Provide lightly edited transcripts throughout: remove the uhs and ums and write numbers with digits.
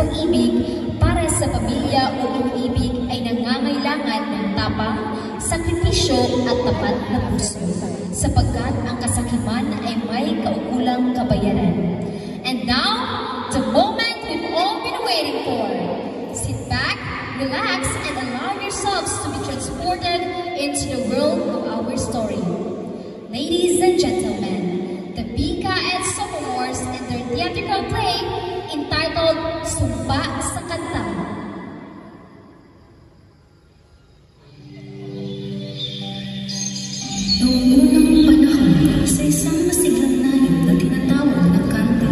pag-ibig para sa pamilya o pag-ibig ay nangangailangan ng tapang, sakripisyo at tapat na puso, sapagkat ang kasakiman ay may kaukulang kabayaran. And now, the moment we've all been waiting for. Sit back, relax, and allow yourselves to be transported into the world of our story. Ladies and gentlemen, the Bika and Sophomores and their theatrical play entitled Sumpa sa Kanta. Noong unang panahon, sa isang masiglang nayon na tinatawag na kanta,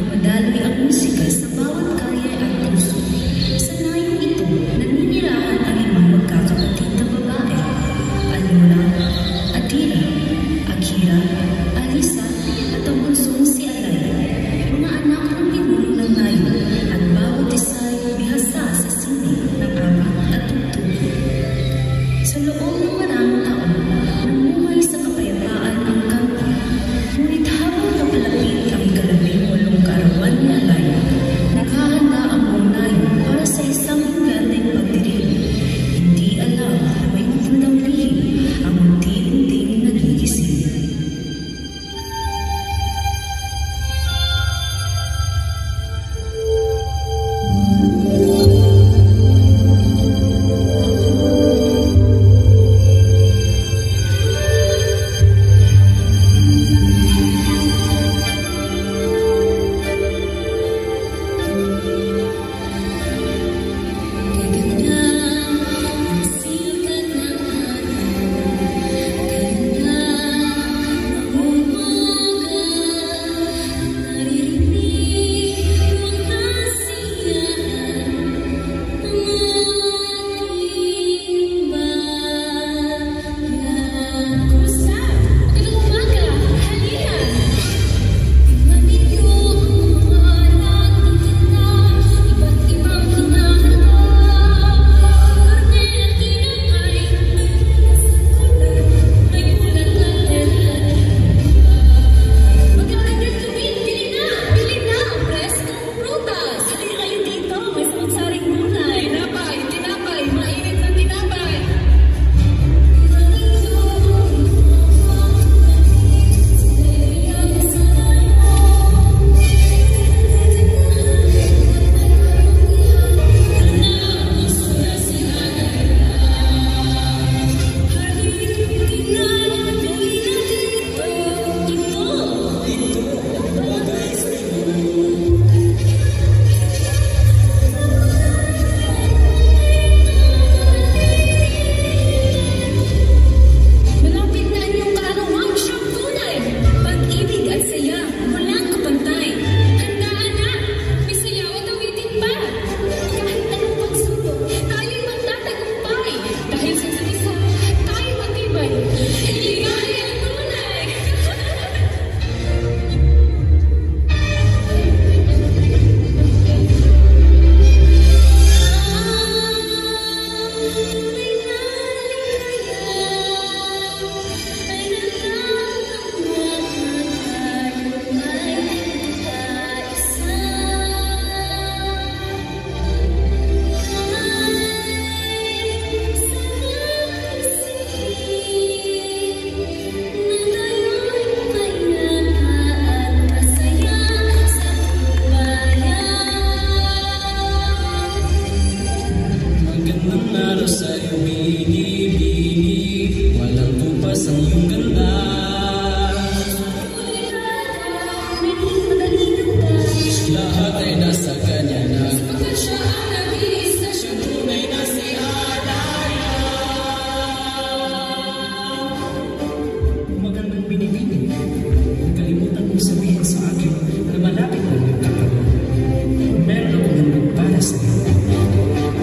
madaloy ang musika sa bawat karya at puso. Sa nayong ito, naninirahan ang limang magkakapatid na babae, Alona, Adira, Akira, Alisa, at ang bunsong si Alay, mga anak ng pinuno ng nayon, at bawat isa ay bihasa sa sining ng ama at tugtog. Sa loob ng maraming taon, namuhay sa kapayapaan ang kanta, ngunit habang napalapit ang ika-18 kaarawan ni Alay, naghahanda ang buong nayon para sa isang hinggating pagdilim. Hindi alam na may matindang lihim ang unti-unting nagigising.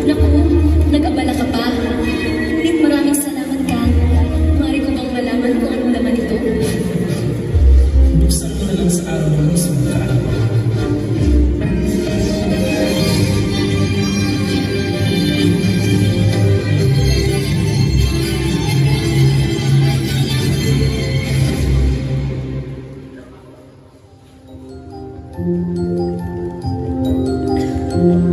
Naku, nag-abala ka pa? Ngunit Mga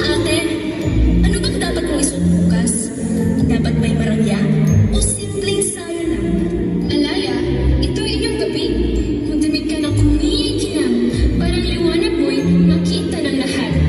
ate, ano bang dapat kong isuot bukas? Dapat may marangya o simpleng saya lang? Alaya, ito ay inyong gabi. Kung damit ka ng kumikinang, parang liwanag mo'y makita ng lahat.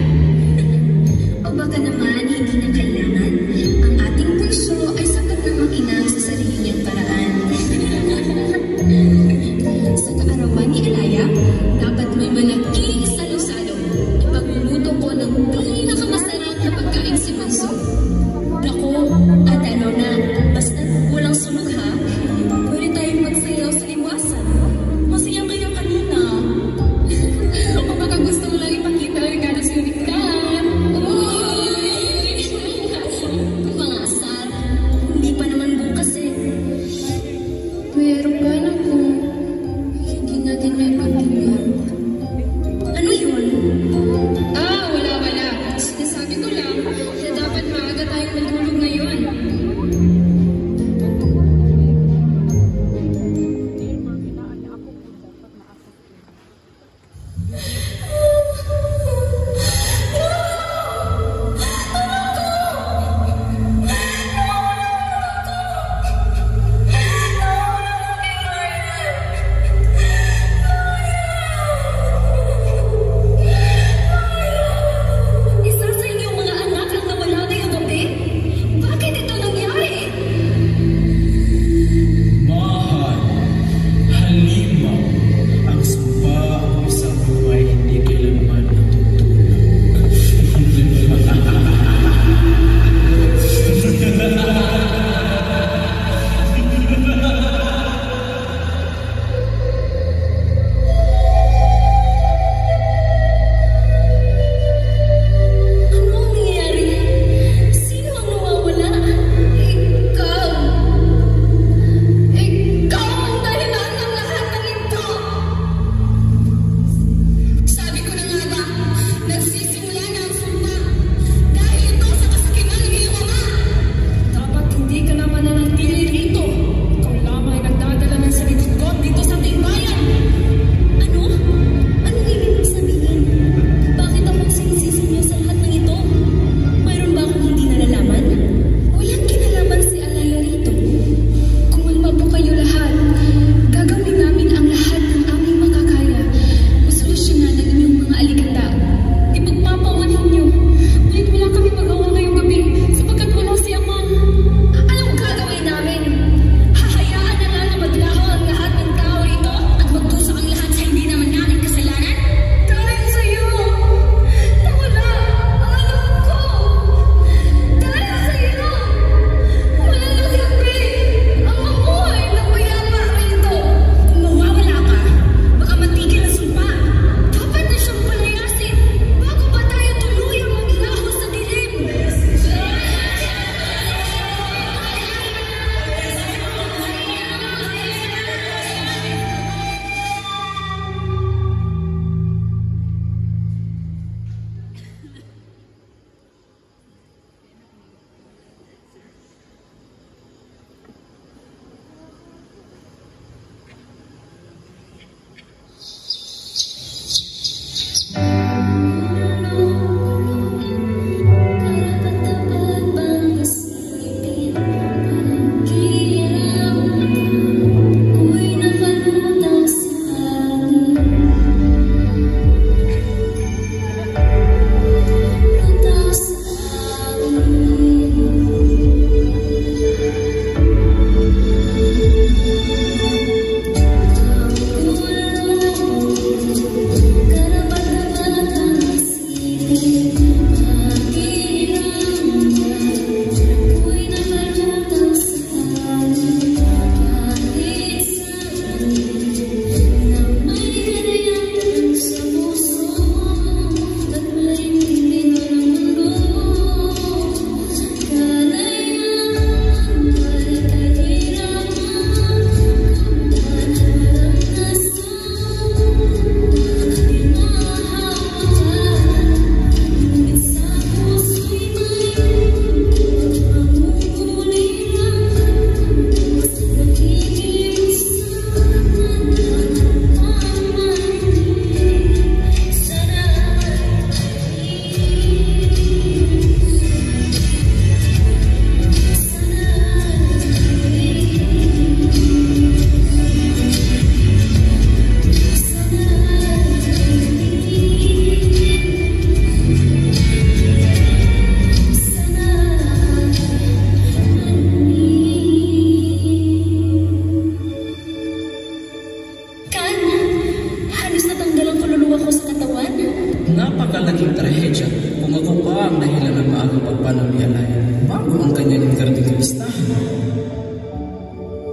malalaking trahedya kung ako pa ang dahilan ng maagang pagpanaw ni Alaya bago ang kanyang karating na listahan.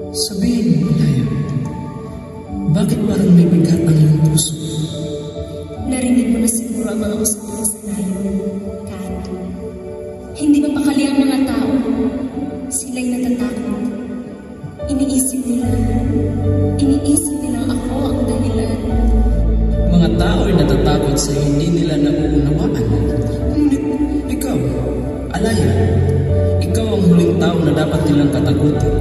Sabihin mo, Alaya, bakit parang may bigat ang iyong puso? Narinig mo na siguro ang mga usapan sa nayon, Kat. Hindi mapakali ang mga tao. Sila'y natatakot. Iniisip nila ako ang dahilan. Mga tao ay natatakot sa hindi nila nauunawaan. Ngunit ikaw, Alaya, ikaw ang huling tao na dapat nilang katakutin.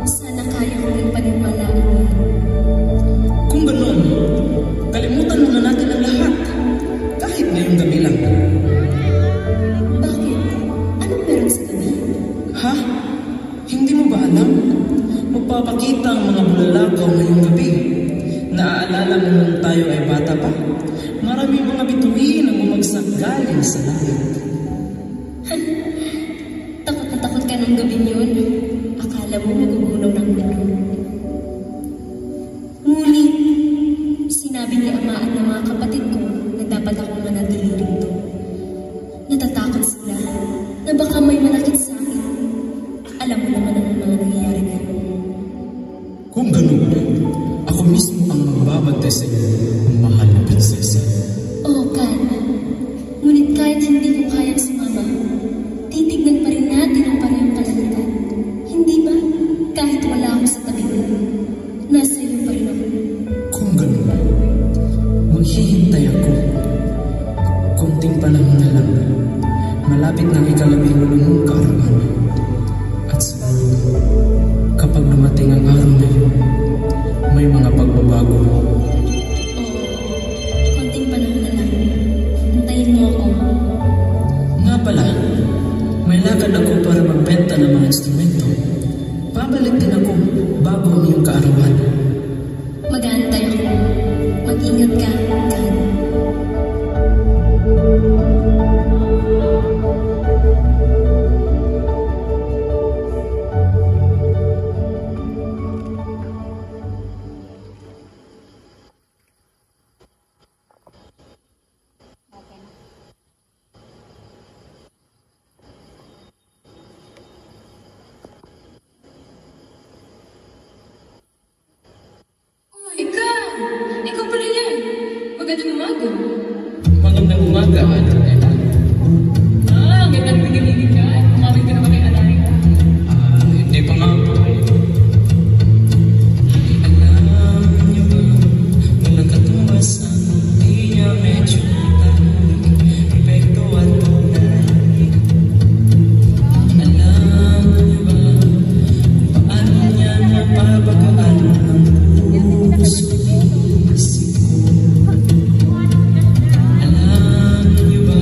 Sana kaya ko rin paniwalaan yan. Kung ganoon, kalimutan muna natin ang lahat. Kahit ngayong gabi lang. Bakit? Anong meron sa gabi? Ha? Hindi mo ba alam? Magpapakita ang mga bulalakaw ngayong gabi. Naaalala mo nung tayo ay bata pa? Maraming mga bituin ang bumagsak galing sa langit. Takot na takot ka ng gabing yun. Akala mo magugunaw ng mundo. Ngunit, sinabi ni Ama at ng mga kapatid ko na dapat akong manatili rito. Natatakot sila na baka may manakit sa akin. Alam mo naman ang mga nangyayari ngayon. Kung ganoon, ako mismo ang magbabantay sa iyo, mahal na prinsesa. Oo, Kat. Ngunit kahit hindi ko kayang sumama, titignan pa rin natin ang parehong kalangitan. Hindi ba? Kahit wala ako sa tabi mo, nasa iyo pa rin ako. Kung ganoon, maghihintay ako. Kunting panahon na lang, malapit ng ika-18 mong kaarawan. At sa kapag dumating ang araw na yun, may mga pagbabago. Oo, konting panahon na lang. Hintayin mo ako. Nga pala, may lakad ako para magbenta ng mga instrumento. Babalik din ako bago ang iyong kaarawan. Mag-aantay ako. Mag-ingat ka, Kat. Oh, ikaw! Ikaw pala yan! Magandang umaga! Magandang umaga, Ate Ella. Ang gandang pinilinig ka. Kumawin ka naman kay Alaya. Hindi pa nga po. Alam niyo ba, walang katumbas ang hindi niya medyo perfecto at tunay. Alam niyo ba, kung paano niya napapagaan ang puso isip ko. Alam niyo ba,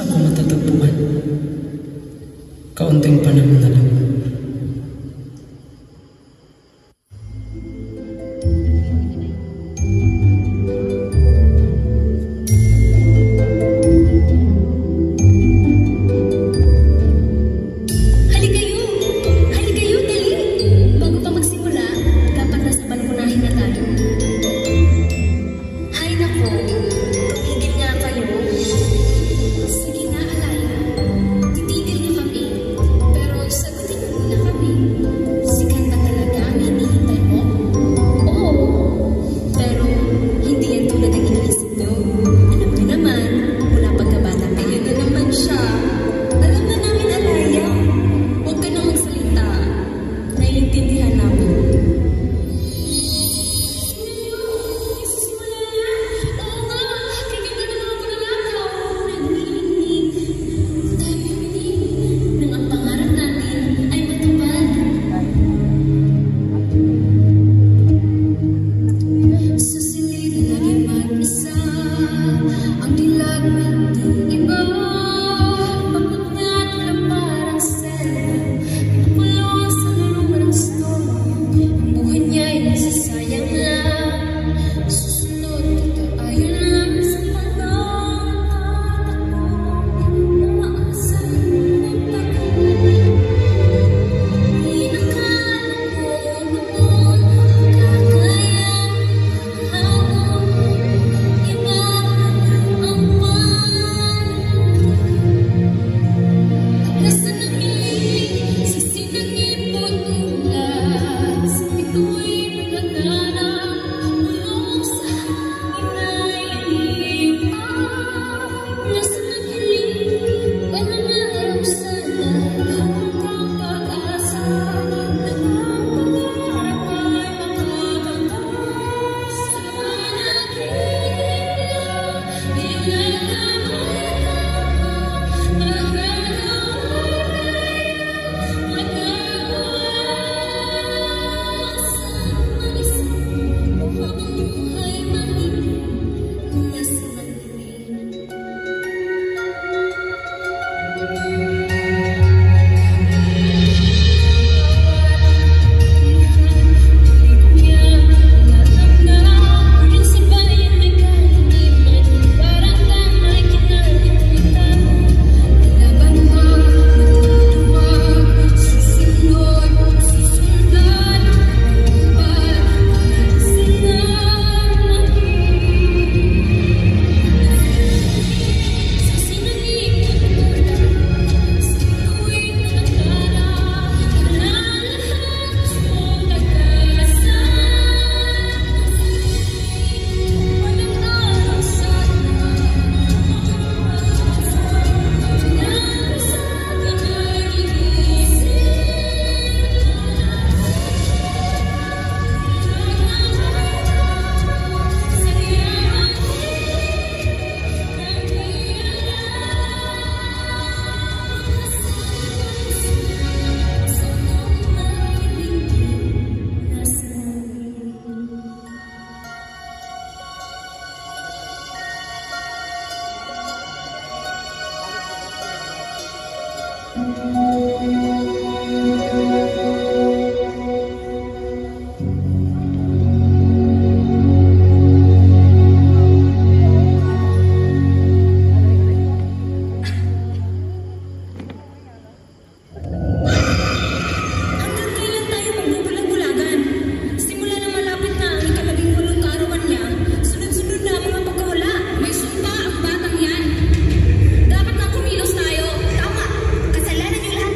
ako matatagpuan? Kaunting panahon na lang. Kasalanan niyo lahat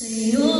Sa'yo